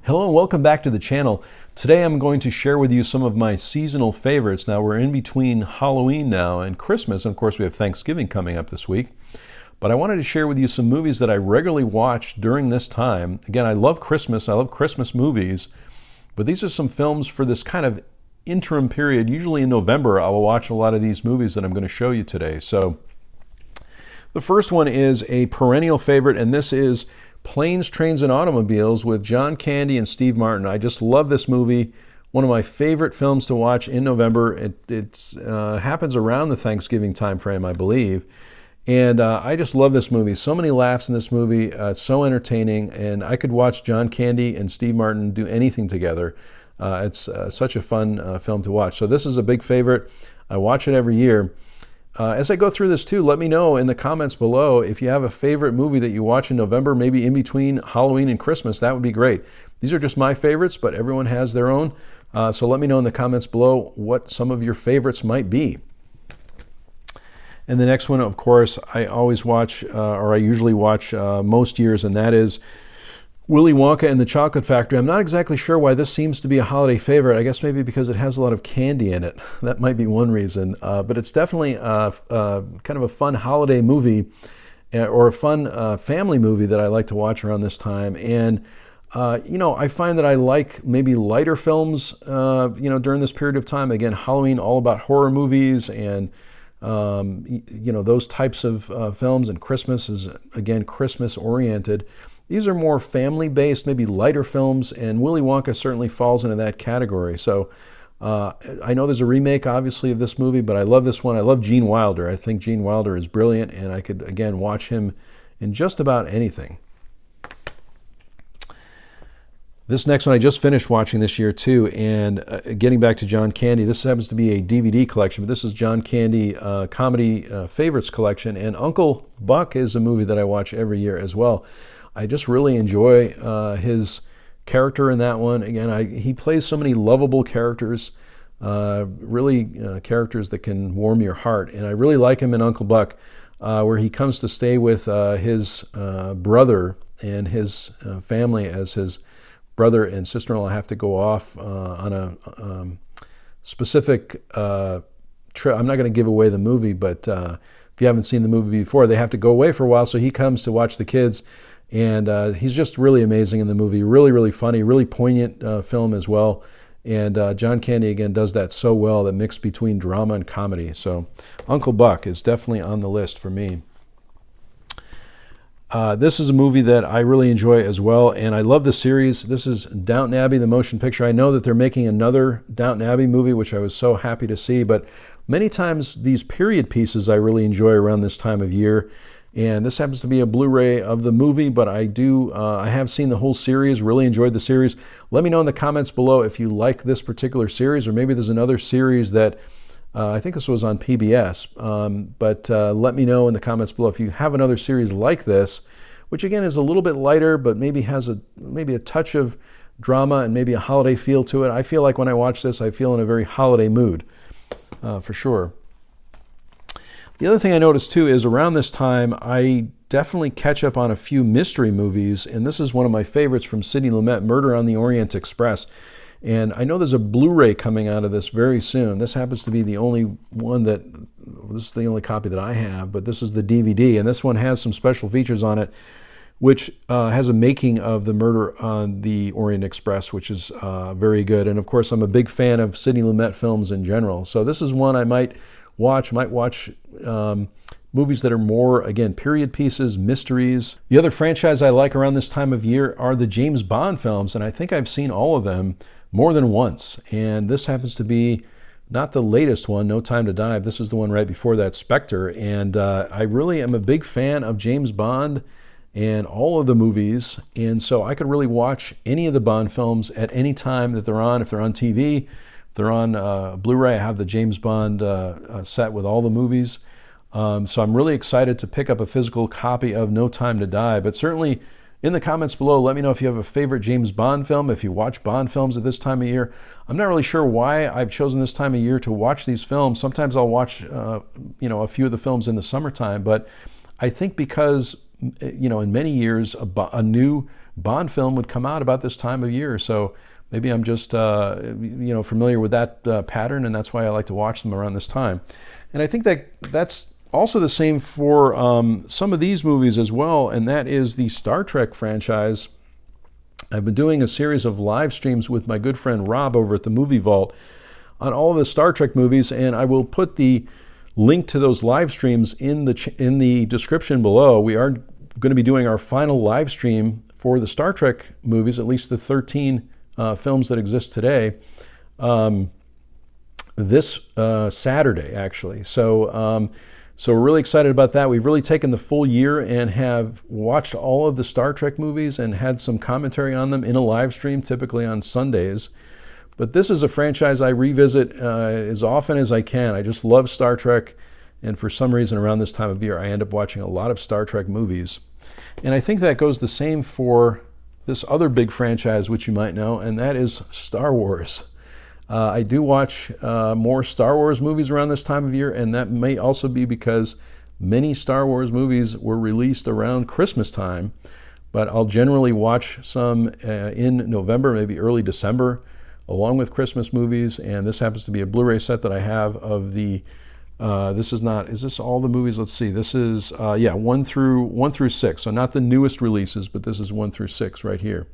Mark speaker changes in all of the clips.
Speaker 1: Hello and welcome back to the channel. Today I'm going to share with you some of my seasonal favorites. Now we're in between Halloween now and Christmas, and of course we have Thanksgiving coming up this week. But I wanted to share with you some movies that I regularly watch during this time. Again, I love Christmas movies, but these are some films for this kind of interim period. Usually in November I will watch a lot of these movies that I'm going to show you today. So the first one is a perennial favorite, and this is Planes, Trains, and Automobiles with John Candy and Steve Martin. I just love this movie. One of my favorite films to watch in November. It happens around the Thanksgiving time frame, I believe. And I just love this movie. So many laughs in this movie. It's so entertaining. And I could watch John Candy and Steve Martin do anything together. It's such a fun film to watch. So this is a big favorite. I watch it every year. As I go through this too, let me know in the comments below if you have a favorite movie that you watch in November, maybe in between Halloween and Christmas. That would be great. These are just my favorites, but everyone has their own. So let me know in the comments below what some of your favorites might be. And the next one, of course, I always watch, or I usually watch most years, and that is Willy Wonka and the Chocolate Factory. I'm not exactly sure why this seems to be a holiday favorite. I guess maybe because it has a lot of candy in it. That might be one reason. But it's definitely kind of a fun holiday movie or a fun family movie that I like to watch around this time. And, I find that I like maybe lighter films, during this period of time. Again, Halloween, all about horror movies and, those types of films. And Christmas is, again, Christmas-oriented. These are more family-based, maybe lighter films, and Willy Wonka certainly falls into that category. So I know there's a remake, obviously, of this movie, but I love this one. I love Gene Wilder. I think Gene Wilder is brilliant, and I could, again, watch him in just about anything. This next one I just finished watching this year, too, and getting back to John Candy, this happens to be a DVD collection, but this is John Candy Comedy Favorites Collection, and Uncle Buck is a movie that I watch every year as well. I just really enjoy his character in that one. Again, he plays so many lovable characters, really characters that can warm your heart. And I really like him in Uncle Buck, where he comes to stay with his brother and his family, as his brother and sister-in-law have to go off on a specific trip. I'm not going to give away the movie, but if you haven't seen the movie before, they have to go away for a while, so he comes to watch the kids. And he's just really amazing in the movie. Really, really funny, really poignant film as well. And John Candy, again, does that so well, that mix between drama and comedy. So Uncle Buck is definitely on the list for me. This is a movie that I really enjoy as well, and I love the series. This is Downton Abbey, the motion picture. I know that they're making another Downton Abbey movie, which I was so happy to see. But many times these period pieces I really enjoy around this time of year. And this happens to be a Blu-ray of the movie, but I have seen the whole series, really enjoyed the series. Let me know in the comments below if you like this particular series, or maybe there's another series that, I think this was on PBS, but let me know in the comments below if you have another series like this, which again is a little bit lighter, but maybe has maybe a touch of drama and maybe a holiday feel to it. I feel like when I watch this, I feel in a very holiday mood, for sure. The other thing I noticed too is around this time I definitely catch up on a few mystery movies, and this is one of my favorites from Sidney Lumet, Murder on the Orient Express. And I know there's a Blu-ray coming out of this very soon. This happens to be the only one this is the only copy that I have, but this is the DVD, and this one has some special features on it, which has a making of the Murder on the Orient Express, which is very good. And of course, I'm a big fan of Sidney Lumet films in general. So this is one I might watch movies that are more, again, period pieces, mysteries. The other franchise I like around this time of year are the James Bond films, and I think I've seen all of them more than once. And this happens to be not the latest one, No Time to Die. This is the one right before that, Spectre. And I really am a big fan of James Bond and all of the movies, and so I could really watch any of the Bond films at any time that they're on. If they're on TV, they're on Blu-ray. I have the James Bond set with all the movies. So I'm really excited to pick up a physical copy of No Time to Die. But certainly in the comments below, let me know if you have a favorite James Bond film, if you watch Bond films at this time of year. I'm not really sure why I've chosen this time of year to watch these films. Sometimes I'll watch a few of the films in the summertime, but I think because in many years a new Bond film would come out about this time of year. So maybe I'm just familiar with that pattern, and that's why I like to watch them around this time. And I think that's also the same for some of these movies as well, and that is the Star Trek franchise. I've been doing a series of live streams with my good friend Rob over at the Movie Vault on all of the Star Trek movies, and I will put the link to those live streams in the description below. We are going to be doing our final live stream for the Star Trek movies, at least the 13 films that exist today, this Saturday, actually. So we're really excited about that. We've really taken the full year and have watched all of the Star Trek movies and had some commentary on them in a live stream, typically on Sundays. But this is a franchise I revisit as often as I can. I just love Star Trek, and for some reason around this time of year, I end up watching a lot of Star Trek movies. And I think that goes the same for this other big franchise, which you might know, and that is Star Wars. I do watch more Star Wars movies around this time of year, and that may also be because many Star Wars movies were released around Christmas time, but I'll generally watch some in November, maybe early December, along with Christmas movies. And this happens to be a Blu-ray set that I have of the is this all the movies? Let's see. This is 1 through 6. So not the newest releases, but this is 1 through 6 right here.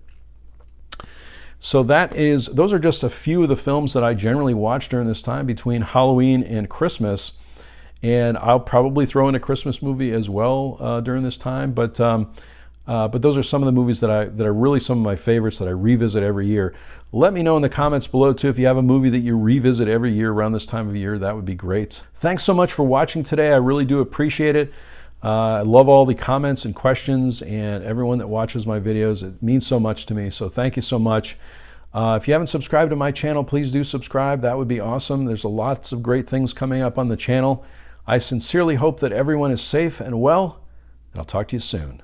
Speaker 1: So those are just a few of the films that I generally watch during this time between Halloween and Christmas. And I'll probably throw in a Christmas movie as well during this time. But those are some of the movies that are really some of my favorites that I revisit every year. Let me know in the comments below too if you have a movie that you revisit every year around this time of year. That would be great. Thanks so much for watching today. I really do appreciate it. I love all the comments and questions and everyone that watches my videos. It means so much to me, so thank you so much. If you haven't subscribed to my channel, please do subscribe. That would be awesome. There's lots of great things coming up on the channel. I sincerely hope that everyone is safe and well, and I'll talk to you soon.